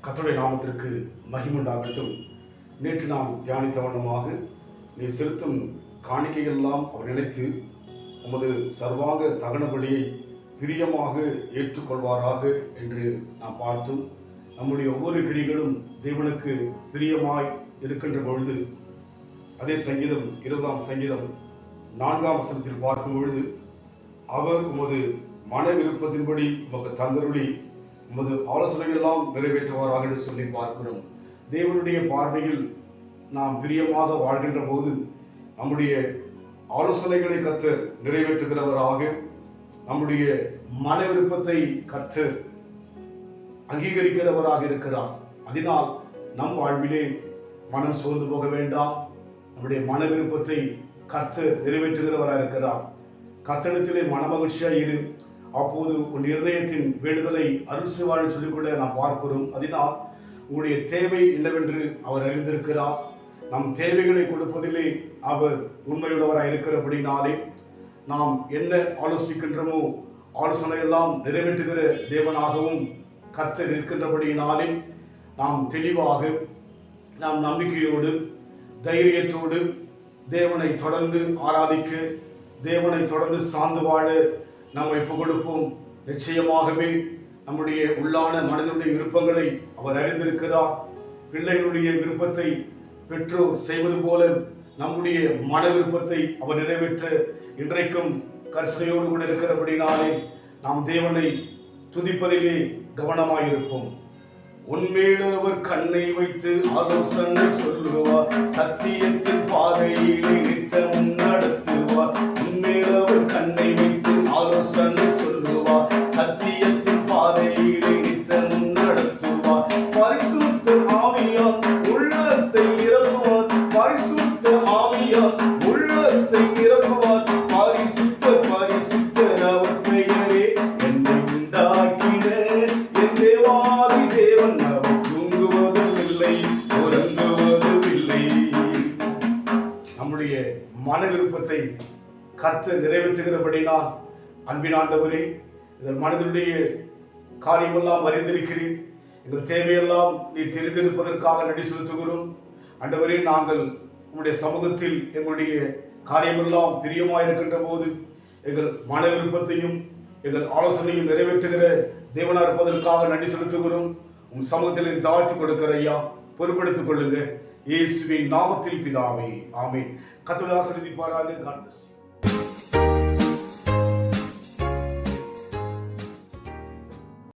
கர்த்தருடைய நாமத்திற்கு மகிமுண்டாகட்டும். நேற்று நாம் தியானித்த வண்ணமாக நீ செலுத்தும் காணிக்கையெல்லாம் அவர் நினைத்து உமது சர்வாங்க தகன பலியை பிரியமாக ஏற்றுக்கொள்வாராக என்று நாம் பார்த்தோம். நம்முடைய ஒவ்வொரு கிரிகளும் தேவனுக்கு பிரியமாய் இருக்கின்ற பொழுது, அதே சங்கீதம் 20ஆம் சங்கீதம் 4ஆம் வசனத்தில் பார்க்கும் பொழுது, அவர் உமது மன விருப்பத்தின்படி உமக்கு தந்தருளி உமது ஆலோசனைகளெல்லாம் நிறைவேற்றுவாராக என்று சொல்லி பார்க்கிறோம். தேவனுடைய பார்வையில் நாம் பிரியமாக வாழ்கின்ற போது நம்முடைய ஆலோசனைகளை கர்த்தர் நிறைவேற்றுகிறவராக, நம்முடைய மன விருப்பத்தை கர்த்தர் அங்கீகரிக்கிறவராக இருக்கிறார். அதனால் நம் வாழ்விலே மனம் சோர்ந்து போக வேண்டாம். நம்முடைய மன விருப்பத்தை கர்த்தர் நிறைவேற்றுகிறவராக இருக்கிறார். கர்த்தரிடத்திலே மனமகிழ்ச்சியாக இரு, அப்போது உன் இருதயத்தின் வேண்டுதலை அருள் செய்வார் சொல்லிக்கூட நாம் பார்க்கிறோம். அதனால் உங்களுடைய தேவை என்னவென்று அவர் அறிந்திருக்கிறார். நம் தேவைகளை கொடுப்பதிலே அவர் உண்மையுள்ளவராக இருக்கிறபடினாலே நாம் என்ன ஆலோசிக்கின்றோமோ ஆலோசனையெல்லாம் நிறைவேற்றுகிற தேவனாகவும் கர்த்தர் இருக்கின்றபடியினாலே நாம் தெளிவாக, நாம் நம்பிக்கையோடு தைரியத்தோடு தேவனை தொடர்ந்து ஆராதிக்க, தேவனை தொடர்ந்து சார்ந்து வாழ நாம் ஒப்புக் கொடுப்போம். நிச்சயமாகவே நம்முடைய உள்ளான மனதினுடைய விருப்பங்களை அவர் அறிந்திருக்கிறார். பிள்ளைகளுடைய விருப்பத்தை பெற்றோர் செய்வது போல நம்முடைய மன விருப்பத்தை அவர் நிறைவேற்ற இன்றைக்கும் கர்சனையோடு கூட இருக்கிறபடினாலே நாம் தேவனை துதிப்பதிலே கவனமாயிருப்போம். உன்மேல் அவர் கண்ணை வைத்து ஆலோசனை சொல்லுவார், சத்தியத்தின் பாதையிலே நித்தமும் நடத்துவார். உன்மேல் அவர் கண்ணை வைத்து ஆலோசனை சொல்லுவார், சத்தியத்தின் பாதையிலே நித்தமும் நடத்துவார். பரிசுத்த ஆவியால் உள்ளத்தை நிரப்புவார், பரிசுத்த ஆவியால் உள்ளத்தை நிரப்புவார். பரிசுத்த பரிசுத்தர் அவர் பெயரே, என்னை உண்டாக்கின என் தேவாதி தேவன், அவர் தூங்குவதும் இல்லை உறங்குவதும் இல்லை. நம்முடைய மன விருப்பத்தை கர்த்தர் நிறைவேற்றுகிறபடினால், அன்பின் ஆண்டவரே, எங்கள் மனதினுடைய காரியமெல்லாம் அறிந்திருக்கிறேன், எங்கள் தேவையெல்லாம் நீர் தெரிந்திருப்பதற்காக நன்றி செலுத்துகிறோம். ஆண்டவரே, நாங்கள் உங்களுடைய சமூகத்தில் எங்களுடைய காரியமெல்லாம் பிரியமாயிருக்கின்ற போது எங்கள் மன விருப்பத்தையும் எங்கள் ஆலோசனையும் நிறைவேற்றுகிற தேவனாக இருப்பதற்காக நன்றி செலுத்துகிறோம். உன் சமூகத்தில் தாழ்த்தி கொடுக்கிற ஐயா, பொறுப்பெடுத்துக் கொள்ளுங்க. இயேசுவின் நாமத்தில் பிதாவே, ஆமென். கர்த்தர் ஆசீர்வதிப்பாராக. God bless you.